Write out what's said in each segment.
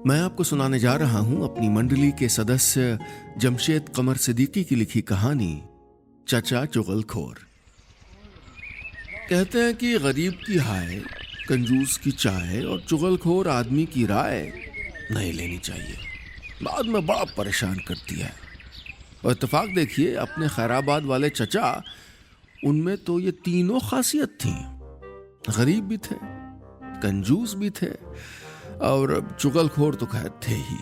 मैं आपको सुनाने जा रहा हूं अपनी मंडली के सदस्य जमशेद कमर सिद्दीकी की लिखी कहानी चचा चुगलखोर। कहते हैं कि गरीब की हाय, कंजूस की चाय और चुगलखोर आदमी की राय नहीं लेनी चाहिए, बाद में बड़ा परेशान करती है। और इत्तेफाक देखिए, अपने खैराबाद वाले चचा, उनमें तो ये तीनों खासियत थी। गरीब भी थे, कंजूस भी थे और चुगलखोर तो खैर थे ही।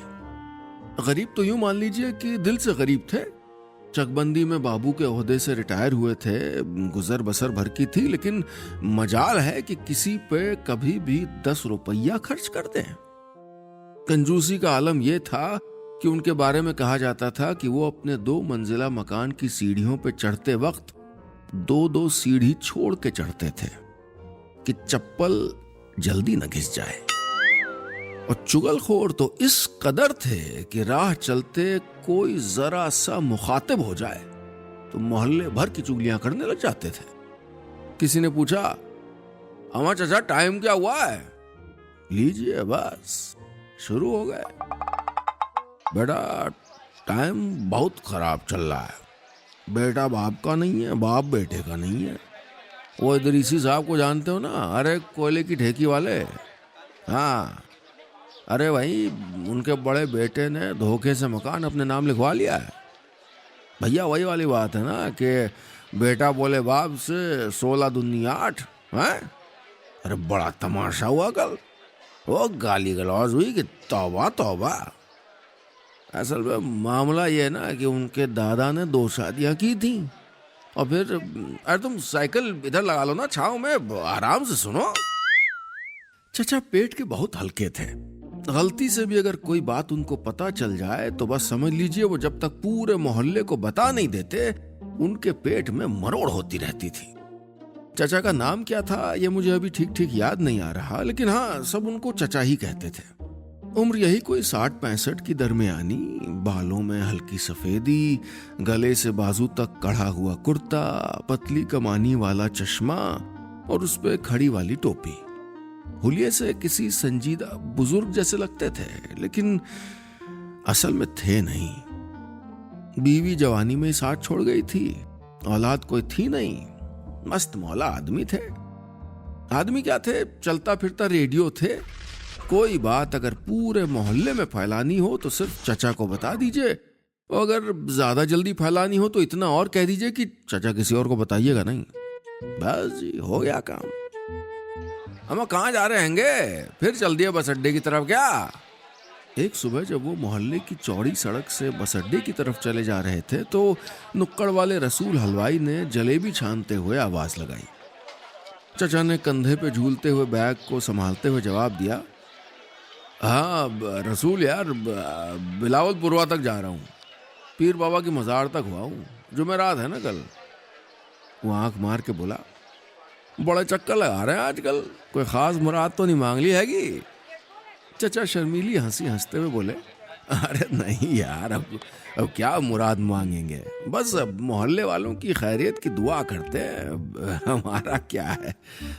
गरीब तो यूं मान लीजिए कि दिल से गरीब थे। चकबंदी में बाबू के ओहदे से रिटायर हुए थे, गुजर बसर भर की थी, लेकिन मजाल है कि किसी पे कभी भी 10 रुपया खर्च कर दें। कंजूसी का आलम यह था कि उनके बारे में कहा जाता था कि वो अपने 2 मंजिला मकान की सीढ़ियों पे चढ़ते वक्त 2-2 सीढ़ी छोड़ के चढ़ते थे कि चप्पल जल्दी न घिस जाए। और चुगलखोर तो इस कदर थे कि राह चलते कोई जरा सा मुखातिब हो जाए तो मोहल्ले भर की चुगलियां करने लग जाते थे। किसी ने पूछा, अमा चाचा टाइम क्या हुआ है? लीजिए बस शुरू हो गए। बेटा टाइम बहुत खराब चल रहा है। बेटा बाप का नहीं है, बाप बेटे का नहीं है। वो इदरीसी साहब को जानते हो ना? अरे कोयले की ठेकी वाले। हाँ, अरे भाई उनके बड़े बेटे ने धोखे से मकान अपने नाम लिखवा लिया है। भैया वही वाली बात है ना कि बेटा बोले बाप से 16 दूनी 8 है। अरे बड़ा तमाशा हुआ कल। वो गाली गलौज हुई कि तौबा तौबा। असल में मामला ये है ना कि उनके दादा ने 2 शादियां की थी। और फिर अरे तुम साइकिल इधर लगा लो ना, छांव में आराम से सुनो। चचा पेट के बहुत हल्के थे। गलती से भी अगर कोई बात उनको पता चल जाए तो बस समझ लीजिए वो जब तक पूरे मोहल्ले को बता नहीं देते, उनके पेट में मरोड़ होती रहती थी। चचा का नाम क्या था ये मुझे अभी ठीक ठीक याद नहीं आ रहा, लेकिन हाँ, सब उनको चचा ही कहते थे। उम्र यही कोई 60-65 की दरमियानी, बालों में हल्की सफेदी, गले से बाजू तक कढ़ा हुआ कुर्ता, पतली कमानी वाला चश्मा और उस पे खड़ी वाली टोपी। हुलिये से किसी संजीदा बुजुर्ग जैसे लगते थे, लेकिन असल में थे नहीं। बीवी जवानी में साथ छोड़ गई थी, औलाद कोई थी नहीं। मस्त मौला आदमी थे। आदमी क्या थे, चलता फिरता रेडियो थे। कोई बात अगर पूरे मोहल्ले में फैलानी हो तो सिर्फ चचा को बता दीजिए, और अगर ज्यादा जल्दी फैलानी हो तो इतना और कह दीजिए कि चचा किसी और को बताइएगा नहीं। बस जी, हो गया काम। हम कहाँ जा रहे हैंगे? फिर चल दिए बस अड्डे की तरफ क्या? एक सुबह जब वो मोहल्ले की चौड़ी सड़क से बस अड्डे की तरफ चले जा रहे थे तो नुक्कड़ वाले रसूल हलवाई ने जलेबी छानते हुए आवाज लगाई। चचा ने कंधे पे झूलते हुए बैग को संभालते हुए जवाब दिया, हाँ रसूल यार, बिलावलपुरवा तक जा रहा हूँ। पीर बाबा की मज़ार तक हुआ हूँ। जुमेरात है ना कल। वो आंख मार के बोला, बड़े चक्कर लगा रहे हैं आजकल, कोई खास मुराद तो नहीं मांग ली हैगी? चचा शर्मीली हंसी हंसते हुए बोले, अरे नहीं यार, अब क्या मुराद मांगेंगे, बस अब मोहल्ले वालों की खैरियत की दुआ करते हैं। हमारा क्या है,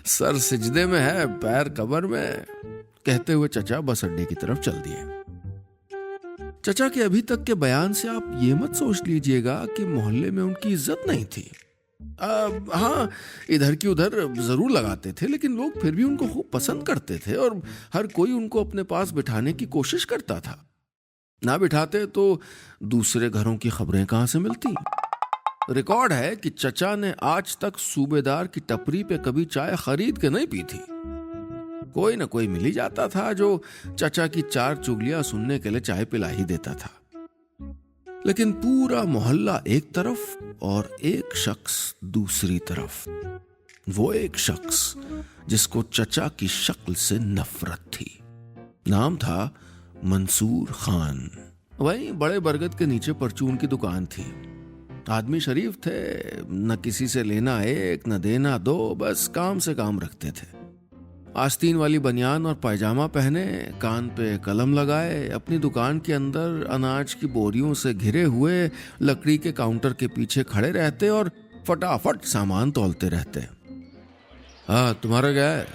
सर सिजदे में है, पैर कब्र में। कहते हुए चचा बस अड्डे की तरफ चल दिए। चचा के अभी तक के बयान से आप ये मत सोच लीजिएगा कि मोहल्ले में उनकी इज्जत नहीं थी। हाँ, इधर की उधर जरूर लगाते थे, लेकिन लोग फिर भी उनको खूब पसंद करते थे और हर कोई उनको अपने पास बिठाने की कोशिश करता था। ना बिठाते तो दूसरे घरों की खबरें कहां से मिलती। रिकॉर्ड है कि चचा ने आज तक सूबेदार की टपरी पे कभी चाय खरीद के नहीं पी थी। कोई ना कोई मिल ही जाता था जो चचा की 4 चुगलियां सुनने के लिए चाय पिला ही देता था। लेकिन पूरा मोहल्ला एक तरफ और एक शख्स दूसरी तरफ। वो एक शख्स जिसको चचा की शक्ल से नफरत थी। नाम था मंसूर खान। वहीं बड़े बरगद के नीचे परचून की दुकान थी। आदमी शरीफ थे, न किसी से लेना एक न देना दो, बस काम से काम रखते थे। आस्तीन वाली बनियान और पायजामा पहने, कान पे कलम लगाए, अपनी दुकान के अंदर अनाज की बोरियों से घिरे हुए लकड़ी के काउंटर के पीछे खड़े रहते और फटाफट सामान तौलते रहते। हाँ, तुम्हारा क्या है?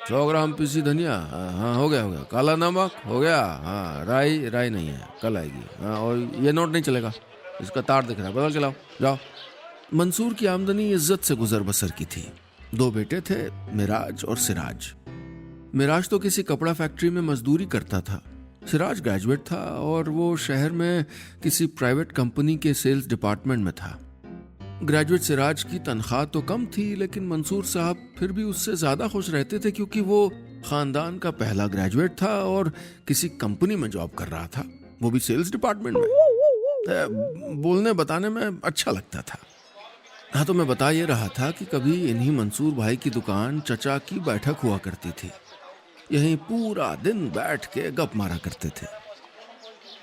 100 ग्राम पीसी धनिया, हाँ हो गया, काला नमक हो गया, हाँ राई नहीं है, कल आएगी, हाँ और ये नोट नहीं चलेगा, इसका तार दिख रहा है, बदल के लाओ, जाओ। मंसूर की आमदनी इज्जत से गुजर बसर की थी। 2 बेटे थे, मिराज और सिराज। मिराज तो किसी कपड़ा फैक्ट्री में मजदूरी करता था। सिराज ग्रेजुएट था और वो शहर में किसी प्राइवेट कंपनी के सेल्स डिपार्टमेंट में था। ग्रेजुएट सिराज की तनख्वाह तो कम थी, लेकिन मंसूर साहब फिर भी उससे ज्यादा खुश रहते थे, क्योंकि वो खानदान का पहला ग्रेजुएट था और किसी कंपनी में जॉब कर रहा था, वो भी सेल्स डिपार्टमेंट में। बोलने बताने में अच्छा लगता था। हाँ, तो मैं बता ये रहा था कि कभी इन्हीं मंसूर भाई की दुकान चचा की बैठक हुआ करती थी। यहीं पूरा दिन बैठ के गप मारा करते थे।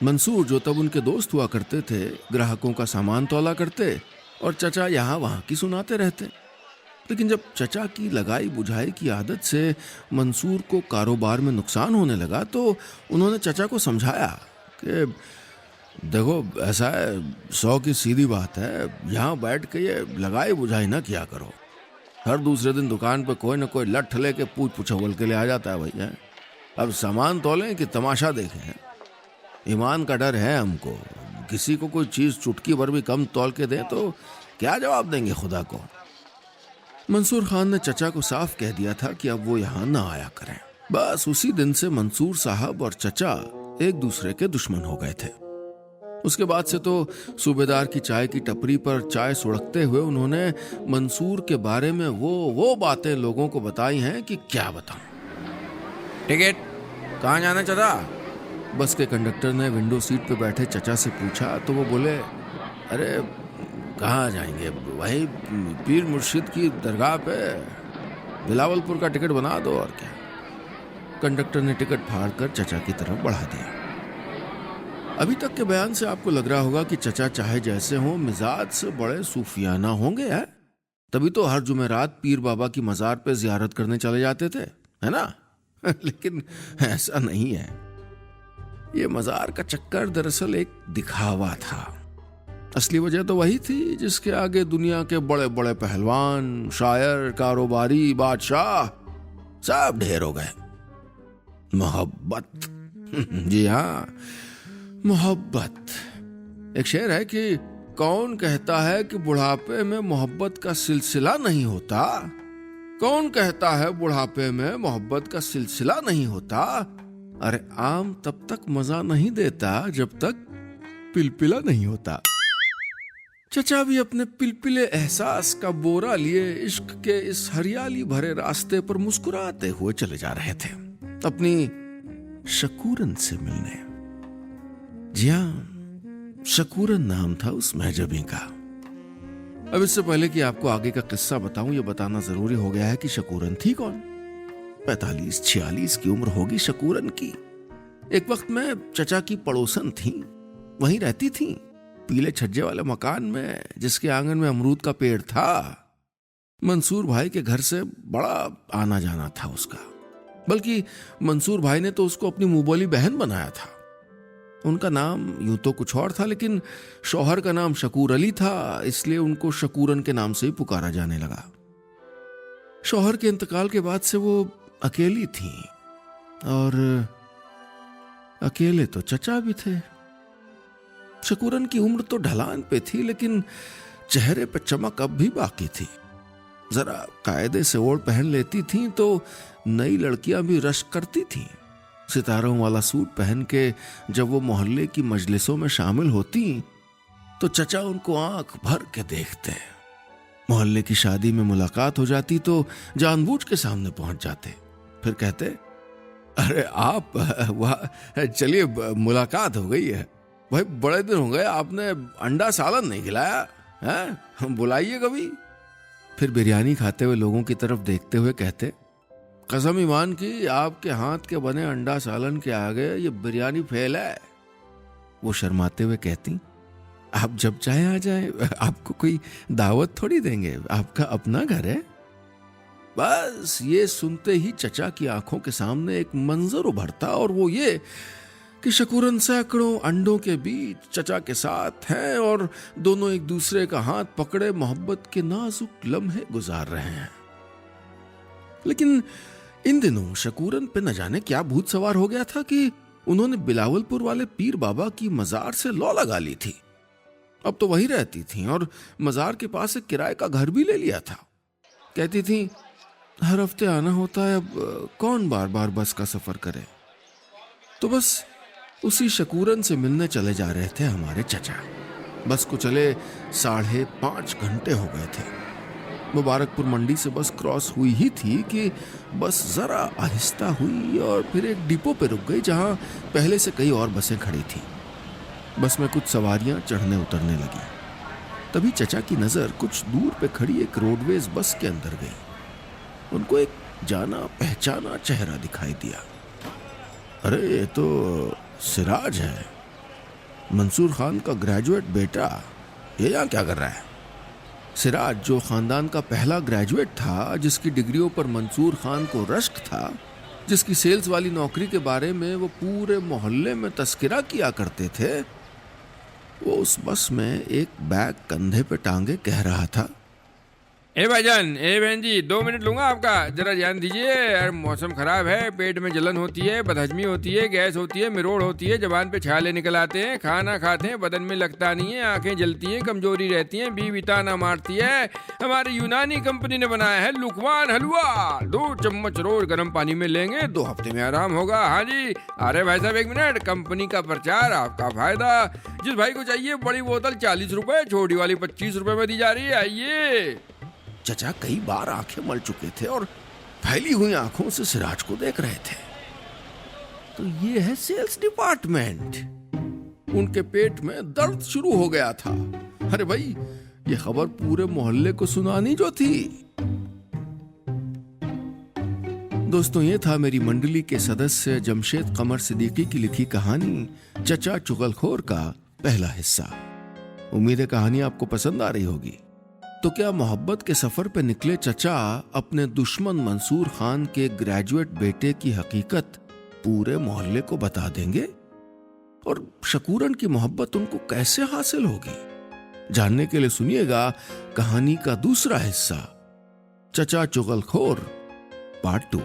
मंसूर, जो तब उनके दोस्त हुआ करते थे, ग्राहकों का सामान तौला करते और चचा यहाँ वहाँ की सुनाते रहते। लेकिन जब चचा की लगाई बुझाई की आदत से मंसूर को कारोबार में नुकसान होने लगा, तो उन्होंने चचा को समझाया कि देखो, ऐसा है, 100 की सीधी बात है, यहाँ बैठ के ये लगाई बुझाई ना किया करो। हर दूसरे दिन दुकान पे कोई ना कोई लठ लेके पूछ पुछौल के लिए आ जाता है भैया। अब सामान तोलें कि तमाशा देखें? ईमान का डर है हमको। किसी को कोई चीज चुटकी भर भी कम तौल के दे तो क्या जवाब देंगे खुदा को। मंसूर खान ने चचा को साफ कह दिया था कि अब वो यहाँ ना आया करें। बस उसी दिन से मंसूर साहब और चचा एक दूसरे के दुश्मन हो गए थे। उसके बाद से तो सूबेदार की चाय की टपरी पर चाय सुड़कते हुए उन्होंने मंसूर के बारे में वो बातें लोगों को बताई हैं कि क्या बताऊं। टिकट कहाँ जाना चचा? बस के कंडक्टर ने विंडो सीट पे बैठे चचा से पूछा तो वो बोले, अरे कहाँ जाएंगे, वही पीर मुर्शिद की दरगाह पे, बिलावलपुर का टिकट बना दो और क्या। कंडक्टर ने टिकट फाड़ कर चचा की तरफ बढ़ा दिया। अभी तक के बयान से आपको लग रहा होगा कि चचा चाहे जैसे हों, मिजाज से बड़े सूफियाना होंगे, है? तभी तो हर जुमेरात पीर बाबा की मजार पे जियारत करने चले जाते थे, है ना? लेकिन ऐसा नहीं है। ये मजार का चक्कर दरअसल एक दिखावा था। असली वजह तो वही थी जिसके आगे दुनिया के बड़े बड़े पहलवान, शायर, कारोबारी, बादशाह सब ढेर हो गए। मोहब्बत। जी हाँ, मोहब्बत। एक शेर है कि कौन कहता है कि बुढ़ापे में मोहब्बत का सिलसिला नहीं होता? कौन कहता है बुढ़ापे में मोहब्बत का सिलसिला नहीं होता? अरे आम तब तक मजा नहीं देता जब तक पिलपिला नहीं होता। चचा भी अपने पिलपिले एहसास का बोरा लिए इश्क के इस हरियाली भरे रास्ते पर मुस्कुराते हुए चले जा रहे थे, अपनी शकूरन से मिलने। जी हाँ, शकूरन नाम था उस महजबी का। अब इससे पहले कि आपको आगे का किस्सा बताऊं, यह बताना जरूरी हो गया है कि शकूरन थी कौन। 45-46 की उम्र होगी शकूरन की। एक वक्त में चचा की पड़ोसन थी, वहीं रहती थी, पीले छज्जे वाले मकान में, जिसके आंगन में अमरूद का पेड़ था। मंसूर भाई के घर से बड़ा आना जाना था उसका, बल्कि मंसूर भाई ने तो उसको अपनी मुंहबोली बहन बनाया था। उनका नाम यूं तो कुछ और था, लेकिन शौहर का नाम शकूर अली था, इसलिए उनको शकूरन के नाम से ही पुकारा जाने लगा। शौहर के इंतकाल के बाद से वो अकेली थी, और अकेले तो चचा भी थे। शकूरन की उम्र तो ढलान पे थी, लेकिन चेहरे पे चमक अब भी बाकी थी। जरा कायदे से ओढ़ पहन लेती थी तो नई लड़कियां भी रश्क करती थीं। सितारों वाला सूट पहन के जब वो मोहल्ले की मजलिसों में शामिल होती तो चचा उनको आंख भर के देखते। मोहल्ले की शादी में मुलाकात हो जाती तो जानबूझ के सामने पहुंच जाते, फिर कहते, अरे आप, वाह, चलिए मुलाकात हो गई है भाई, बड़े दिन हो गए, आपने अंडा सालन नहीं खिलाया है, बुलाइए कभी। फिर बिरयानी खाते हुए लोगों की तरफ देखते हुए कहते, कसम ईमान की, आपके हाथ के बने अंडा सालन के आगे ये बिरयानी फेल है। वो शर्माते हुए कहती, आप जब चाहे आ जाए, आपको कोई दावत थोड़ी देंगे, आपका अपना घर है। बस ये सुनते ही चचा की आंखों के सामने एक मंजर उभरता, और वो ये कि शकूरन सैकड़ों अंडों के बीच चचा के साथ हैं और दोनों एक दूसरे का हाथ पकड़े मोहब्बत के नाजुक लम्हे गुजार रहे हैं। लेकिन इन दिनों शकूरन पे न जाने क्या भूत सवार हो गया था कि उन्होंने बिलावलपुर वाले पीर बाबा की मजार से लौ लगा ली थी। अब तो वही रहती थी और मजार के पास एक किराए का घर भी ले लिया था। कहती थी हर हफ्ते आना होता है, अब कौन बार बार बस का सफर करे। तो बस उसी शकूरन से मिलने चले जा रहे थे हमारे चचा। बस को चले 5.5 घंटे हो गए थे। मुबारकपुर मंडी से बस क्रॉस हुई ही थी कि बस जरा आहिस्ता हुई और फिर एक डिपो पे रुक गई जहां पहले से कई और बसें खड़ी थी। बस में कुछ सवारियां चढ़ने उतरने लगी। तभी चचा की नजर कुछ दूर पे खड़ी एक रोडवेज बस के अंदर गई। उनको एक जाना पहचाना चेहरा दिखाई दिया। अरे ये तो सिराज है, मंसूर खान का ग्रेजुएट बेटा। ये यहाँ क्या कर रहा है? सिराज जो खानदान का पहला ग्रेजुएट था, जिसकी डिग्रियों पर मंसूर खान को रश्क था, जिसकी सेल्स वाली नौकरी के बारे में वो पूरे मोहल्ले में तस्करा किया करते थे, वो उस बस में एक बैग कंधे पे टांगे कह रहा था, ए भाईजान, ए बहन जी, 2 मिनट लूंगा आपका, जरा ध्यान दीजिए। यार मौसम खराब है, पेट में जलन होती है, बदहजमी होती है, गैस होती है, मिरोड़ होती है, जबान पे छाले निकल आते हैं, खाना खाते हैं बदन में लगता नहीं है, आंखें जलती हैं, कमजोरी रहती है, बीवी ताना मारती है। हमारी यूनानी कंपनी ने बनाया है लुकवान हलवा, 2 चम्मच रोज गर्म पानी में लेंगे, 2 हफ्ते में आराम होगा। हाँ जी, अरे भाई साहब 1 मिनट, कंपनी का प्रचार, आपका फायदा। जिस भाई को चाहिए बड़ी बोतल 40 रुपए, छोटी वाली 25 रुपए में दी जा रही है, आइए। चचा कई बार आंखें मल चुके थे और फैली हुई आंखों से सिराज को देख रहे थे। तो ये है सेल्स डिपार्टमेंट। उनके पेट में दर्द शुरू हो गया था। अरे भाई, ये खबर पूरे मोहल्ले को सुनानी जो थी। दोस्तों, ये था मेरी मंडली के सदस्य जमशेद कमर सिद्दीकी की लिखी कहानी चचा चुगलखोर का पहला हिस्सा। उम्मीद है कहानी आपको पसंद आ रही होगी। तो क्या मोहब्बत के सफर पे निकले चचा अपने दुश्मन मंसूर खान के ग्रेजुएट बेटे की हकीकत पूरे मोहल्ले को बता देंगे? और शकूरन की मोहब्बत उनको कैसे हासिल होगी? जानने के लिए सुनिएगा कहानी का दूसरा हिस्सा, चचा चुगलखोर पार्ट 2।